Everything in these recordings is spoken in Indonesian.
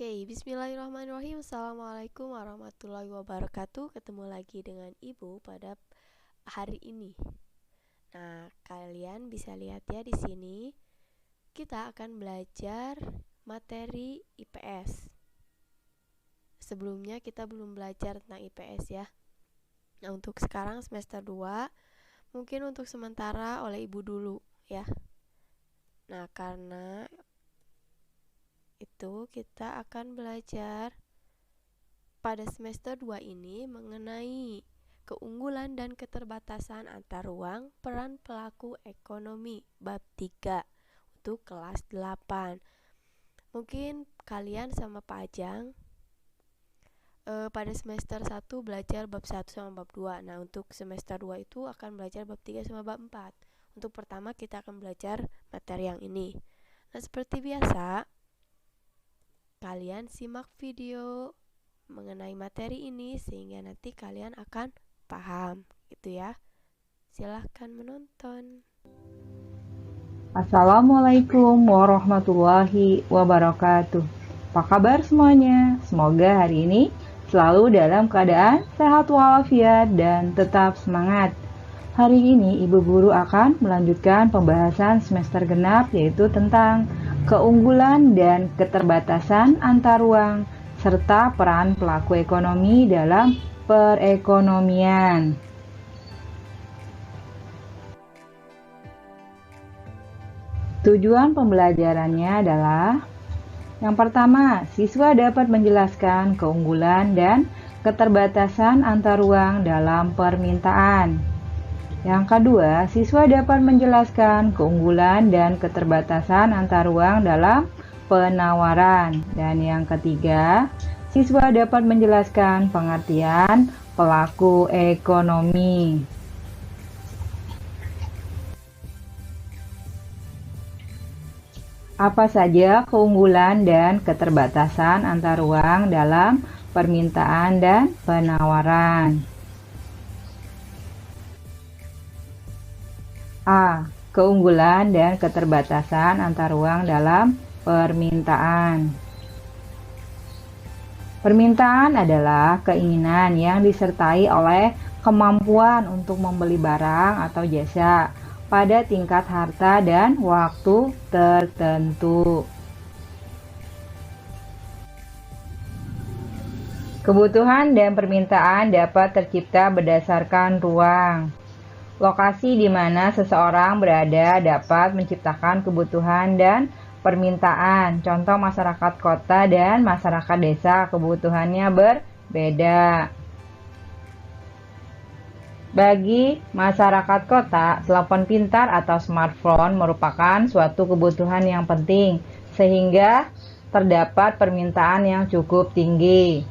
Oke, bismillahirrahmanirrahim. Assalamualaikum warahmatullahi wabarakatuh. Ketemu lagi dengan Ibu pada hari ini. Nah, kalian bisa lihat ya di sini. Kita akan belajar materi IPS. Sebelumnya kita belum belajar tentang IPS ya. Nah, untuk sekarang semester 2, mungkin untuk sementara oleh Ibu dulu ya. Nah, karena itu kita akan belajar pada semester 2 ini mengenai keunggulan dan keterbatasan antar ruang peran pelaku ekonomi bab 3 untuk kelas 8. Mungkin kalian sama Pak Ajang pada semester 1 belajar bab 1 sama bab 2. Nah, untuk semester 2 itu akan belajar bab 3 sama bab 4. Untuk pertama kita akan belajar materi yang ini. Nah, seperti biasa kalian simak video mengenai materi ini sehingga nanti kalian akan paham gitu ya. Silahkan menonton. Assalamualaikum warahmatullahi wabarakatuh. Apa kabar semuanya? Semoga hari ini selalu dalam keadaan sehat walafiat dan tetap semangat. Hari ini Ibu Guru akan melanjutkan pembahasan semester genap, yaitu tentang keunggulan dan keterbatasan antar ruang serta peran pelaku ekonomi dalam perekonomian. Tujuan pembelajarannya adalah: yang pertama, siswa dapat menjelaskan keunggulan dan keterbatasan antar ruang dalam permintaan. Yang kedua, siswa dapat menjelaskan keunggulan dan keterbatasan antar ruang dalam penawaran. Dan yang ketiga, siswa dapat menjelaskan pengertian pelaku ekonomi. Apa saja keunggulan dan keterbatasan antar ruang dalam permintaan dan penawaran? A. Keunggulan dan keterbatasan antar ruang dalam permintaan. Permintaan adalah keinginan yang disertai oleh kemampuan untuk membeli barang atau jasa pada tingkat harta dan waktu tertentu. Kebutuhan dan permintaan dapat tercipta berdasarkan ruang. Lokasi di mana seseorang berada dapat menciptakan kebutuhan dan permintaan. Contoh, masyarakat kota dan masyarakat desa kebutuhannya berbeda. Bagi masyarakat kota, telepon pintar atau smartphone merupakan suatu kebutuhan yang penting, sehingga terdapat permintaan yang cukup tinggi.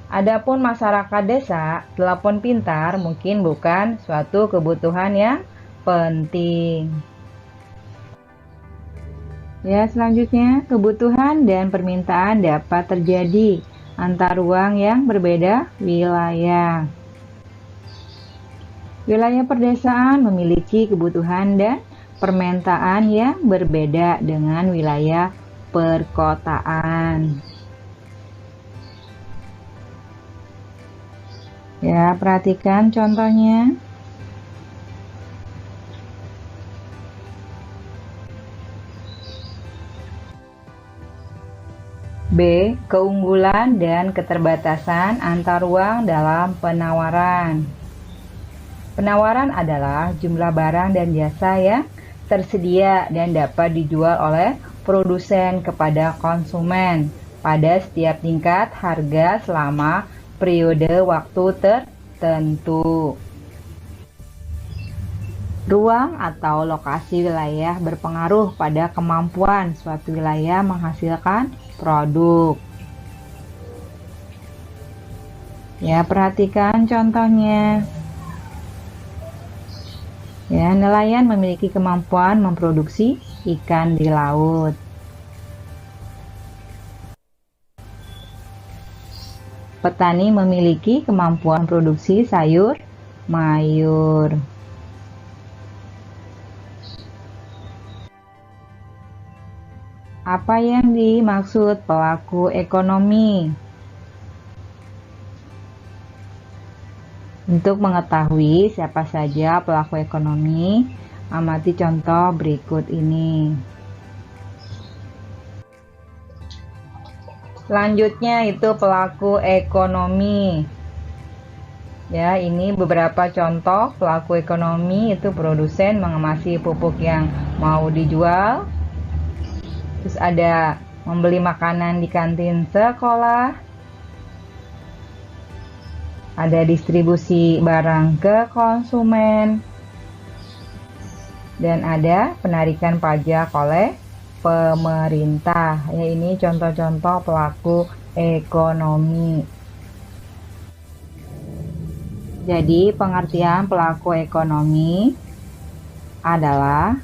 Adapun masyarakat desa, telepon pintar mungkin bukan suatu kebutuhan yang penting. Ya, selanjutnya, kebutuhan dan permintaan dapat terjadi antar ruang yang berbeda wilayah. Wilayah perdesaan memiliki kebutuhan dan permintaan yang berbeda dengan wilayah perkotaan. Ya, perhatikan contohnya. B. Keunggulan dan keterbatasan antar ruang dalam penawaran. Penawaran adalah jumlah barang dan jasa yang tersedia dan dapat dijual oleh produsen kepada konsumen pada setiap tingkat harga selama periode waktu tertentu. Ruang atau lokasi wilayah berpengaruh pada kemampuan suatu wilayah menghasilkan produk. Ya, perhatikan contohnya. Ya, nelayan memiliki kemampuan memproduksi ikan di laut. Petani memiliki kemampuan produksi sayur mayur. Apa yang dimaksud pelaku ekonomi? Untuk mengetahui siapa saja pelaku ekonomi, amati contoh berikut ini. Selanjutnya itu pelaku ekonomi. Ya, ini beberapa contoh pelaku ekonomi, itu produsen mengemasi pupuk yang mau dijual. Terus ada membeli makanan di kantin sekolah. Ada distribusi barang ke konsumen. Dan ada penarikan pajak oleh pemerintah. Ya, ini contoh-contoh pelaku ekonomi. Jadi, pengertian pelaku ekonomi adalah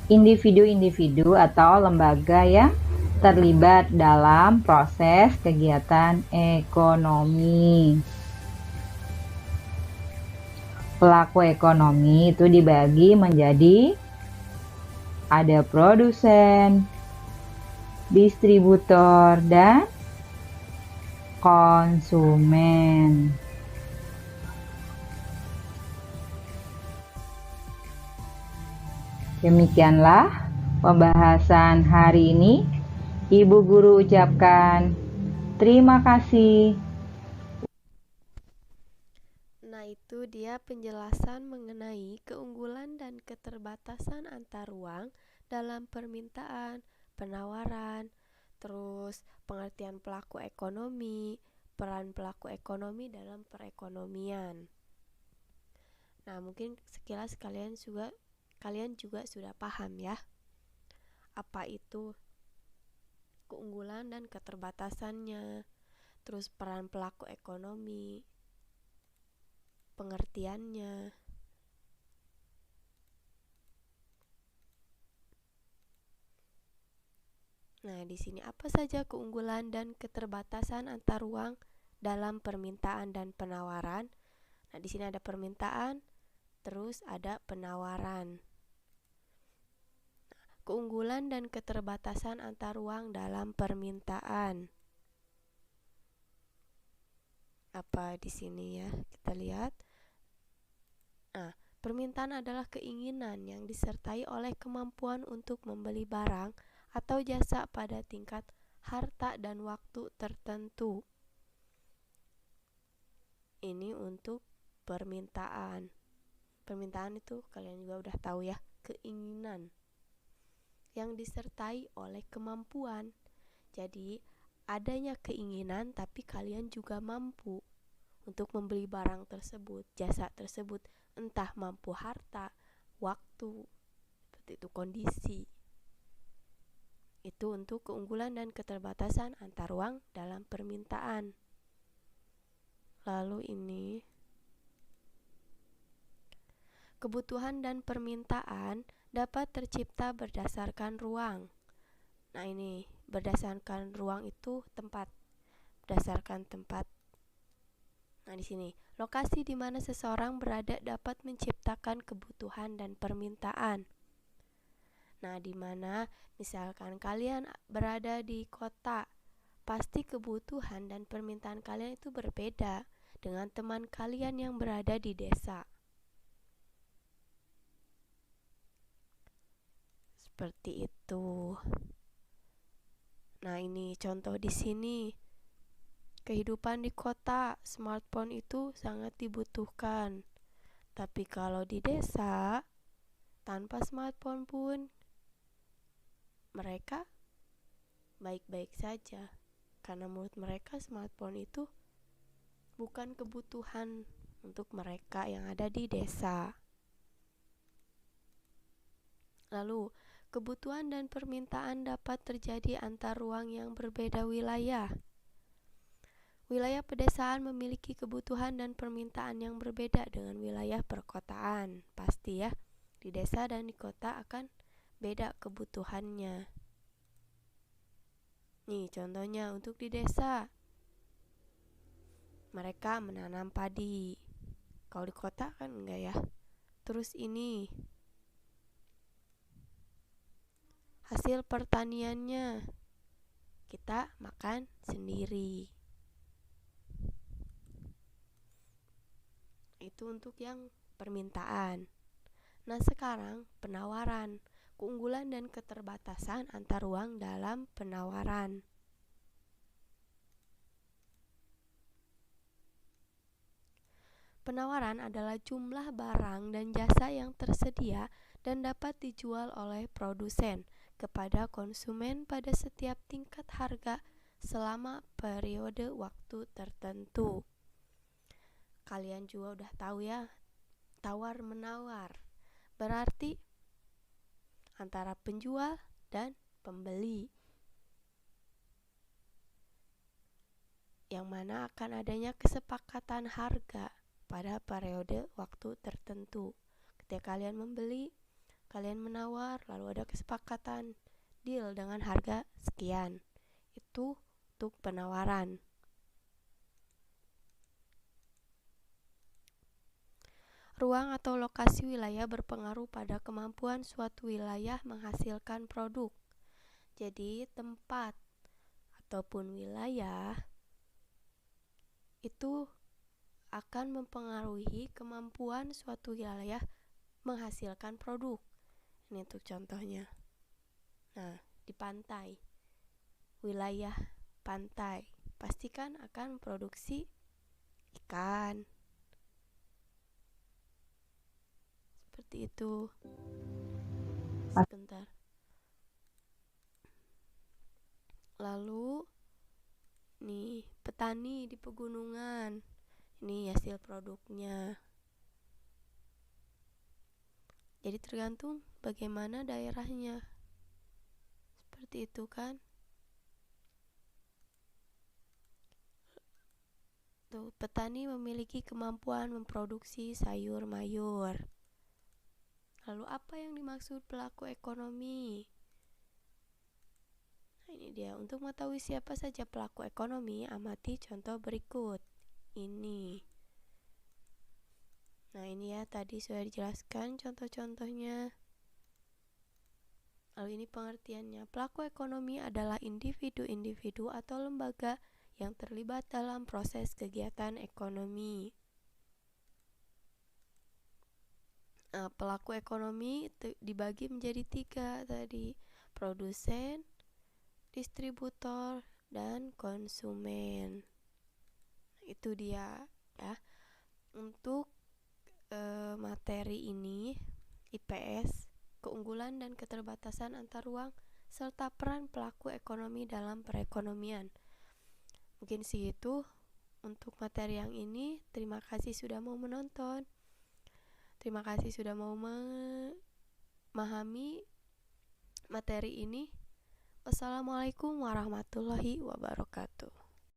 individu-individu atau lembaga yang terlibat dalam proses kegiatan ekonomi. Pelaku ekonomi itu dibagi menjadi ada produsen, distributor, dan konsumen. Demikianlah pembahasan hari ini. Ibu guru ucapkan terima kasih. Nah, itu dia penjelasan mengenai keunggulan dan keterbatasan antar ruang dalam permintaan, penawaran, terus pengertian pelaku ekonomi, peran pelaku ekonomi dalam perekonomian. Nah, mungkin sekilas kalian juga sudah paham ya, apa itu keunggulan dan keterbatasannya, terus peran pelaku ekonomi, pengertiannya. Nah, di sini apa saja keunggulan dan keterbatasan antar ruang dalam permintaan dan penawaran? Nah, di sini ada permintaan, terus ada penawaran. Keunggulan dan keterbatasan antar ruang dalam permintaan. Apa di sini ya? Kita lihat. Nah, permintaan adalah keinginan yang disertai oleh kemampuan untuk membeli barang atau jasa pada tingkat harta dan waktu tertentu. Ini untuk permintaan. Permintaan itu kalian juga udah tahu ya, keinginan yang disertai oleh kemampuan. Jadi, adanya keinginan tapi kalian juga mampu untuk membeli barang tersebut, jasa tersebut, entah mampu harta, waktu, seperti itu kondisi. Itu untuk keunggulan dan keterbatasan antar ruang dalam permintaan. Lalu ini kebutuhan dan permintaan dapat tercipta berdasarkan ruang. Nah, ini berdasarkan ruang itu tempat, berdasarkan tempat. Nah, di sini lokasi di mana seseorang berada dapat menciptakan kebutuhan dan permintaan. Nah, di mana misalkan kalian berada di kota, pasti kebutuhan dan permintaan kalian itu berbeda dengan teman kalian yang berada di desa. Seperti itu. Nah, ini contoh di sini. Kehidupan di kota, smartphone itu sangat dibutuhkan. Tapi kalau di desa, tanpa smartphone pun mereka baik-baik saja. Karena menurut mereka smartphone itu bukan kebutuhan untuk mereka yang ada di desa. Lalu, kebutuhan dan permintaan dapat terjadi antar ruang yang berbeda wilayah. Wilayah pedesaan memiliki kebutuhan dan permintaan yang berbeda dengan wilayah perkotaan. Pasti ya, di desa dan di kota akan beda kebutuhannya. Nih, contohnya untuk di desa, mereka menanam padi. Kalau di kota kan enggak ya. Terus ini hasil pertaniannya, kita makan sendiri. Itu untuk yang permintaan. Nah, sekarang penawaran, keunggulan dan keterbatasan antar ruang dalam penawaran. Penawaran adalah jumlah barang dan jasa yang tersedia dan dapat dijual oleh produsen kepada konsumen pada setiap tingkat harga selama periode waktu tertentu. Kalian juga udah tahu ya, tawar-menawar berarti antara penjual dan pembeli, yang mana akan adanya kesepakatan harga pada periode waktu tertentu. Ketika kalian membeli, kalian menawar, lalu ada kesepakatan deal dengan harga sekian. Itu untuk penawaran. Ruang atau lokasi wilayah berpengaruh pada kemampuan suatu wilayah menghasilkan produk. Jadi tempat ataupun wilayah itu akan mempengaruhi kemampuan suatu wilayah menghasilkan produk. Ini untuk contohnya. Nah, di pantai, wilayah pantai pastikan akan produksi ikan. Seperti itu. Sebentar. Lalu nih, petani di pegunungan. Ini hasil produknya. Jadi tergantung bagaimana daerahnya. Seperti itu kan? Tuh, petani memiliki kemampuan memproduksi sayur mayur. Lalu apa yang dimaksud pelaku ekonomi? Nah, ini dia. Untuk mengetahui siapa saja pelaku ekonomi, amati contoh berikut. Ini. Nah, ini ya, tadi sudah dijelaskan contoh-contohnya. Lalu ini pengertiannya. Pelaku ekonomi adalah individu-individu atau lembaga yang terlibat dalam proses kegiatan ekonomi. Nah, pelaku ekonomi dibagi menjadi 3 tadi. Produsen, distributor, dan konsumen. Itu dia ya. Untuk materi ini IPS, keunggulan dan keterbatasan antar ruang serta peran pelaku ekonomi dalam perekonomian. Mungkin segitu untuk materi yang ini. Terima kasih sudah mau menonton. Terima kasih sudah mau memahami materi ini. Wassalamualaikum warahmatullahi wabarakatuh.